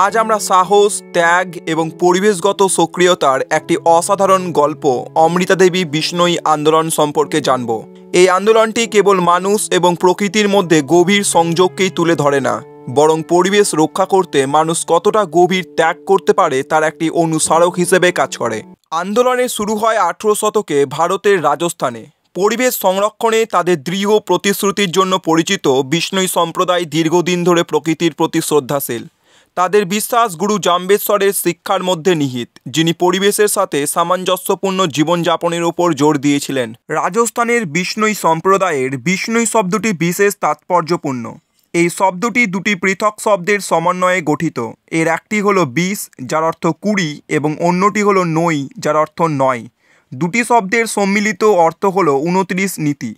আজ আমরা সাহস, ত্যাগ এবং পরিবেশগত সক্রিয়তার একটি অসাধারণ গল্প অমৃতা দেবী বিষ্ণোই আন্দোলন সম্পর্কে জানব। এই আন্দোলনটি কেবল মানুষ এবং প্রকৃতির মধ্যে গভীর সংযোগকেই তুলে ধরে না, বরং পরিবেশ রক্ষা করতে মানুষ কতটা গভীর ত্যাগ করতে পারে তার একটি অনুস্মারক হিসেবে কাজ করে। আন্দোলনের শুরু হয় 18 শতকে ভারতের রাজস্থানে। পরিবেশ সংরক্ষণে তাদের দৃঢ় প্রতিশ্রুতির জন্য পরিচিত বিষ্ণোই সম্প্রদায় দীর্ঘদিন ধরে প্রকৃতির প্রতি শ্রদ্ধাশীল। তাদের বিশ্বাস গুরু জাম্বেশ্বরের শিক্ষার মধ্যে নিহিত, যিনি পরিবেশের সাথে সামঞ্জস্যপূর্ণ জীবনযাপনের ওপর জোর দিয়েছিলেন। রাজস্থানের বিষ্ণোই সম্প্রদায়ের বিষ্ণোই শব্দটি বিশেষ তাৎপর্যপূর্ণ। এই শব্দটি দুটি পৃথক শব্দের সমন্বয়ে গঠিত। এর একটি হলো বিশ, যার অর্থ 20, এবং অন্যটি হলো নই, যার অর্থ 9। দুটি শব্দের সম্মিলিত অর্থ হলো 29 নীতি।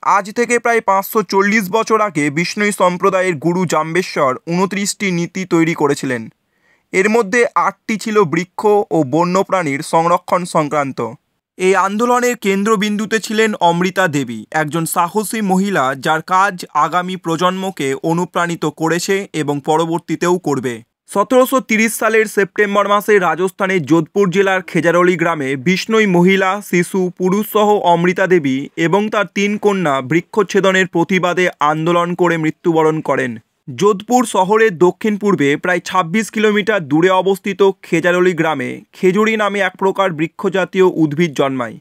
আজ থেকে প্রায় 540 বছর আগে বিষ্ণোই সম্প্রদায়ের গুরু জাম্বেশ্বর 29টি নীতি তৈরি করেছিলেন। এর মধ্যে 8টি ছিল বৃক্ষ ও বন্যপ্রাণীর সংরক্ষণ সংক্রান্ত। এই আন্দোলনের কেন্দ্রবিন্দুতে ছিলেন অমৃতা দেবী, একজন সাহসী মহিলা যার কাজ আগামী প্রজন্মকে অনুপ্রাণিত করেছে এবং পরবর্তীতেও করবে। 1730 সালের সেপ্টেম্বর মাসে রাজস্থানের যোধপুর জেলার খেজারলি গ্রামে বিষ্ণোই মহিলা, শিশু, পুরুষ সহ অমৃতা দেবী এবং তার 3 কন্যা বৃক্ষচ্ছেদনের প্রতিবাদে আন্দোলন করে মৃত্যুবরণ করেন। যোধপুর শহরের দক্ষিণ পূর্বে প্রায় 26 কিলোমিটার দূরে অবস্থিত খেজারলি গ্রামে খেজুরি নামে এক প্রকার বৃক্ষজাতীয় উদ্ভিদ জন্মায়।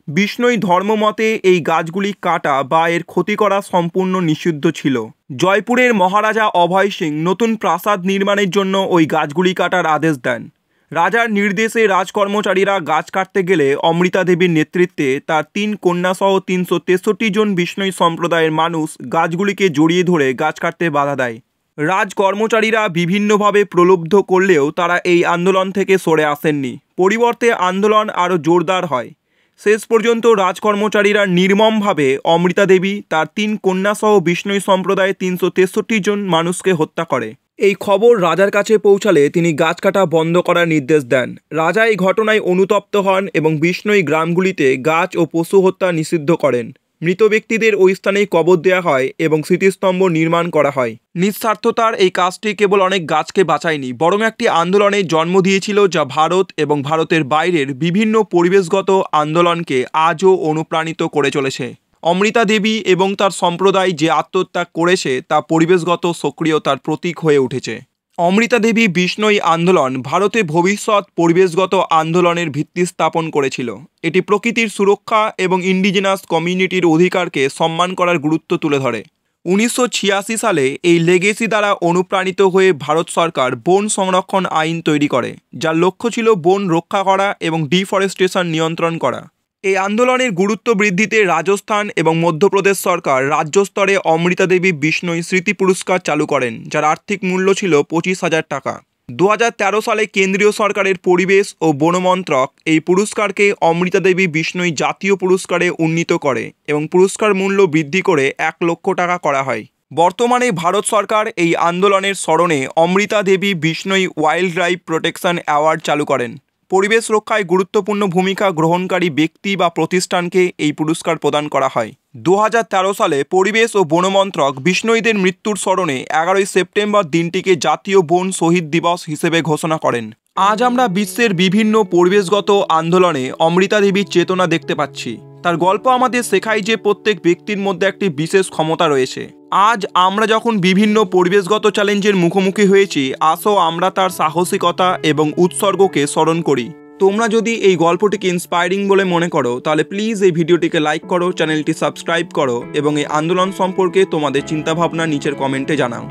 বিষ্ণোই ধর্মমতে এই গাছগুলি কাটা বা এর ক্ষতি করা সম্পূর্ণ নিষিদ্ধ ছিল। জয়পুরের মহারাজা অভয় সিং নতুন প্রাসাদ নির্মাণের জন্য ওই গাছগুলি কাটার আদেশ দেন। রাজার নির্দেশে রাজকর্মচারীরা গাছ কাটতে গেলে অমৃতা দেবীর নেতৃত্বে তার 3 কন্যাসহ 363 জন বিষ্ণোই সম্প্রদায়ের মানুষ গাছগুলিকে জড়িয়ে ধরে গাছ কাটতে বাধা দেয়। রাজকর্মচারীরা বিভিন্নভাবে প্রলুব্ধ করলেও তারা এই আন্দোলন থেকে সরে আসেননি। পরিবর্তে আন্দোলন আরও জোরদার হয়। শেষ পর্যন্ত রাজকর্মচারীরা নির্মমভাবে অমৃতা দেবী, তার 3 কন্যাসহ বিষ্ণোই সম্প্রদায়ের 363 জন মানুষকে হত্যা করে। এই খবর রাজার কাছে পৌঁছালে তিনি গাছ কাটা বন্ধ করার নির্দেশ দেন। রাজা এই ঘটনায় অনুতপ্ত হন এবং বিষ্ণোই গ্রামগুলিতে গাছ ও পশু হত্যা নিষিদ্ধ করেন। মৃত ব্যক্তিদের ওই স্থানেই কবর দেওয়া হয় এবং স্মৃতিস্তম্ভ নির্মাণ করা হয়। নিঃস্বার্থতার এই কাজটি কেবল অনেক গাছকে বাঁচায়নি, বরং একটি আন্দোলনের জন্ম দিয়েছিল যা ভারত এবং ভারতের বাইরের বিভিন্ন পরিবেশগত আন্দোলনকে আজও অনুপ্রাণিত করে চলেছে। অমৃতা দেবী এবং তার সম্প্রদায় যে আত্মত্যাগ করেছে তা পরিবেশগত সক্রিয়তার প্রতীক হয়ে উঠেছে। অমৃতা দেবী বিষ্ণোই আন্দোলন ভারতে ভবিষ্যৎ পরিবেশগত আন্দোলনের ভিত্তি স্থাপন করেছিল। এটি প্রকৃতির সুরক্ষা এবং ইন্ডিজিনাস কমিউনিটির অধিকারকে সম্মান করার গুরুত্ব তুলে ধরে। 1986 সালে এই লেগেসি দ্বারা অনুপ্রাণিত হয়ে ভারত সরকার বন সংরক্ষণ আইন তৈরি করে, যার লক্ষ্য ছিল বন রক্ষা করা এবং ডিফরেস্টেশন নিয়ন্ত্রণ করা। এই আন্দোলনের গুরুত্ব বৃদ্ধিতে রাজস্থান এবং মধ্যপ্রদেশ সরকার রাজ্য স্তরে অমৃতা দেবী বিষ্ণোই স্মৃতি পুরস্কার চালু করেন, যার আর্থিক মূল্য ছিল 25,000 টাকা। 2013 সালে কেন্দ্রীয় সরকারের পরিবেশ ও বন মন্ত্রক এই পুরস্কারকে অমৃতা দেবী বিষ্ণোই জাতীয় পুরস্কারে উন্নীত করে এবং পুরস্কার মূল্য বৃদ্ধি করে 1 লক্ষ টাকা করা হয়। বর্তমানে ভারত সরকার এই আন্দোলনের স্মরণে Amrita Devi Bishnoi wild life protection award চালু করেন। পরিবেশ রক্ষায় গুরুত্বপূর্ণ ভূমিকা গ্রহণকারী ব্যক্তি বা প্রতিষ্ঠানকে এই পুরস্কার প্রদান করা হয়। 2013 সালে পরিবেশ ও বন মন্ত্রক বিষ্ণোইদের মৃত্যুর স্মরণে 11 সেপ্টেম্বর দিনটিকে জাতীয় বন শহীদ দিবস হিসেবে ঘোষণা করেন। আজ আমরা বিশ্বের বিভিন্ন পরিবেশগত আন্দোলনে অমৃতা দেবীর চেতনা দেখতে পাচ্ছি। তার গল্প আমাদের শেখায় যে প্রত্যেক ব্যক্তির মধ্যে একটি বিশেষ ক্ষমতা রয়েছে। আজ আমরা যখন বিভিন্ন পরিবেশগত চ্যালেঞ্জের মুখোমুখি হয়েছি, আসো আমরা তার সাহসিকতা এবং উৎসর্গকে স্মরণ করি। তোমরা যদি এই গল্পটিকে ইন্সপায়ারিং বলে মনে করো, তাহলে প্লিজ এই ভিডিওটিকে লাইক করো, চ্যানেলটি সাবস্ক্রাইব করো এবং এই আন্দোলন সম্পর্কে তোমাদের চিন্তাভাবনা নিচের কমেন্টে জানাও।